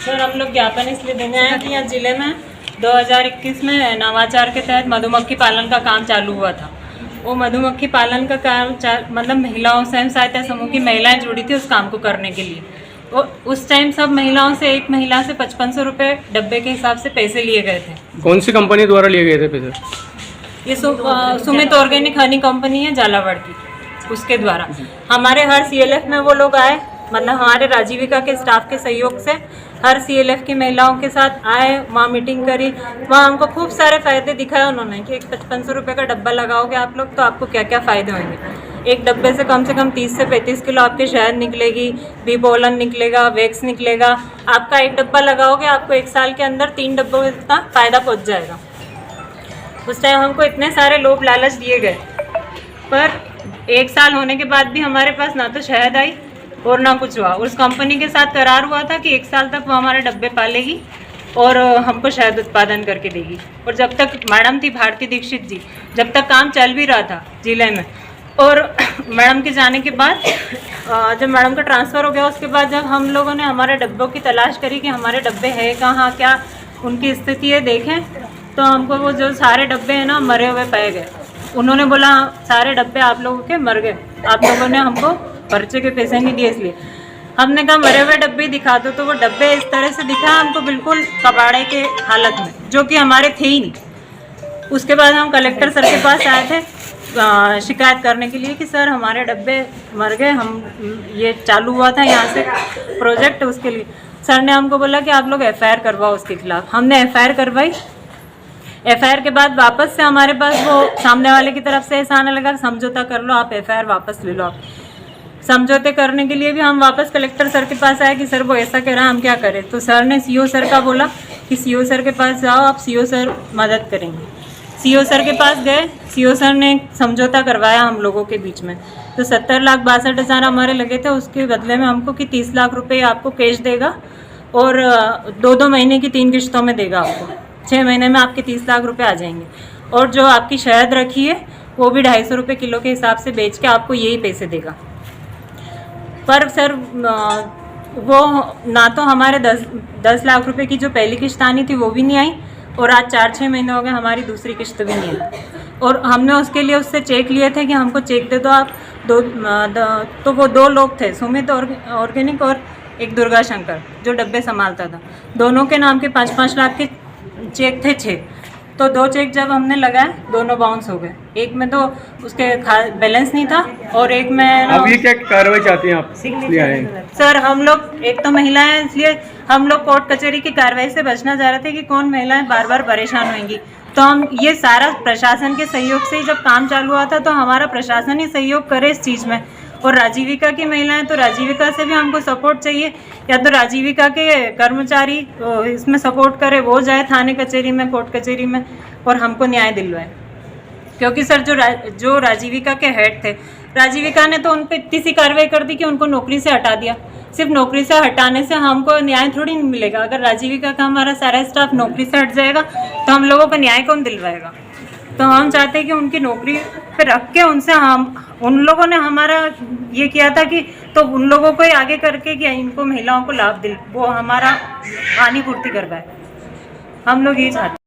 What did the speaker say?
Sir हम लोग ज्ञापन इसलिए देने आए कि यहाँ जिले में 2021 में नवाचार के तहत मधुमक्खी पालन का काम चालू हुआ था। वो मधुमक्खी पालन का काम मतलब महिलाओं स्वयं सहायता समूह की महिलाएं जुड़ी थी उस काम को करने के लिए। वो उस टाइम सब महिलाओं से एक महिला से 5500 रुपये डब्बे के हिसाब से पैसे लिए गए थे। कौन सी कंपनी द्वारा लिए गए थे पैसे? ये सुमित ऑर्गेनिक हनी कंपनी है झालावाड़ की, उसके द्वारा हमारे हर CLF में वो लोग आए, मतलब हमारे राजीविका के स्टाफ के सहयोग से हर CLF की महिलाओं के साथ आए, वहाँ मीटिंग करी, वहाँ हमको खूब सारे फ़ायदे दिखाए उन्होंने कि एक 5500 रुपये का डब्बा लगाओगे आप लोग तो आपको क्या क्या फ़ायदे होंगे। एक डब्बे से कम 30 से 35 किलो आपके शहद निकलेगी, बी पोलन निकलेगा, वैक्स निकलेगा। आपका एक डब्बा लगाओगे आपको 1 साल के अंदर 3 डब्बों का फ़ायदा पहुँच जाएगा। उस टाइम हमको इतने सारे लोभ लालच दिए गए, पर 1 साल होने के बाद भी हमारे पास ना तो शहद आई और ना कुछ हुआ। उस कंपनी के साथ करार हुआ था कि 1 साल तक वो हमारे डब्बे पालेगी और हमको शहद उत्पादन करके देगी। और जब तक मैडम थी भारती दीक्षित जी, जब तक काम चल भी रहा था जिले में, और मैडम के जाने के बाद जब मैडम का ट्रांसफ़र हो गया उसके बाद जब हम लोगों ने हमारे डब्बों की तलाश करी कि हमारे डब्बे हैं कहाँ, क्या उनकी स्थिति है देखें, तो हमको वो जो सारे डब्बे हैं ना मरे हुए पाए गए। उन्होंने बोला सारे डब्बे आप लोगों के मर गए, आप लोगों ने हमको पर्चे के पैसे नहीं दिए इसलिए। हमने कहा मरे हुए डब्बे दिखा दो, तो वो डब्बे इस तरह से दिखा हमको बिल्कुल कबाड़े के हालत में, जो कि हमारे थे ही नहीं। उसके बाद हम कलेक्टर सर के पास आए थे शिकायत करने के लिए कि सर हमारे डब्बे मर गए, हम ये चालू हुआ था यहाँ से प्रोजेक्ट, उसके लिए सर ने हमको बोला कि आप लोग FIR करवाओ उसके खिलाफ। हमने FIR करवाई। FIR के बाद वापस से हमारे पास वो सामने वाले की तरफ से ऐसा आने लगा समझौता कर लो, आप FIR वापस ले लो। आप समझौते करने के लिए भी हम वापस कलेक्टर सर के पास आए कि सर वो ऐसा कह रहा है, हम क्या करें। तो सर ने CO सर का बोला कि CO सर के पास जाओ, आप CO सर मदद करेंगे। CO सर के पास गए, CO सर ने समझौता करवाया हम लोगों के बीच में। तो 70,62,000 हमारे लगे थे, उसके बदले में हमको कि 30 लाख रुपये आपको कैश देगा और 2-2 महीने की 3 किश्तों में देगा आपको। 6 महीने में आपके 30 लाख रुपए आ जाएंगे। और जो आपकी शहद रखी है वो भी 250 रुपये किलो के हिसाब से बेच के आपको यही पैसे देगा। पर सर वो ना तो हमारे 10 लाख रुपए की जो पहली किश्त आनी थी वो भी नहीं आई, और आज 4-6 महीने हो गए हमारी दूसरी किश्त भी नहीं आई। और हमने उसके लिए उससे चेक लिए थे कि हमको चेक दे दो आप। तो वो 2 लोग थे, सुमित ऑर्गेनिक और एक दुर्गा शंकर जो डब्बे संभालता था, दोनों के नाम के 5-5 लाख के चेक थे 6। तो 2 चेक जब हमने लगाए दोनों बाउंस हो गए। एक में तो उसके बैलेंस नहीं था और एक में अब ये क्या कार्रवाई चाहती हैं आप? सर हम लोग एक तो महिलाएं, इसलिए हम लोग कोर्ट कचहरी की कार्रवाई से बचना चाह रहे थे कि कौन महिलाएं बार बार परेशान होंगी। तो हम ये सारा प्रशासन के सहयोग से ही जब काम चालू हुआ था, तो हमारा प्रशासन ही सहयोग करे इस चीज़ में। और राजीविका की महिलाएं, तो राजीविका से भी हमको सपोर्ट चाहिए, या तो राजीविका के कर्मचारी इसमें सपोर्ट करे, वो जाए थाने कचहरी में, कोर्ट कचहरी में, और हमको न्याय दिलवाए। क्योंकि सर जो राजीविका के हेड थे, राजीविका ने तो उन पर इतनी सी कार्रवाई कर दी कि उनको नौकरी से हटा दिया। सिर्फ नौकरी से हटाने से हमको न्याय थोड़ी नहीं मिलेगा। अगर राजीविका का हमारा सारा स्टाफ नौकरी से हट जाएगा तो हम लोगों को न्याय कौन दिलवाएगा। तो हम चाहते हैं कि उनकी नौकरी पे रख के उनसे उन लोगों ने हमारा ये किया था कि तो उन लोगों को ही आगे करके कि इनको महिलाओं को लाभ वो हमारा हानि पूर्ति करवाए। हम लोग ये चाहते हैं।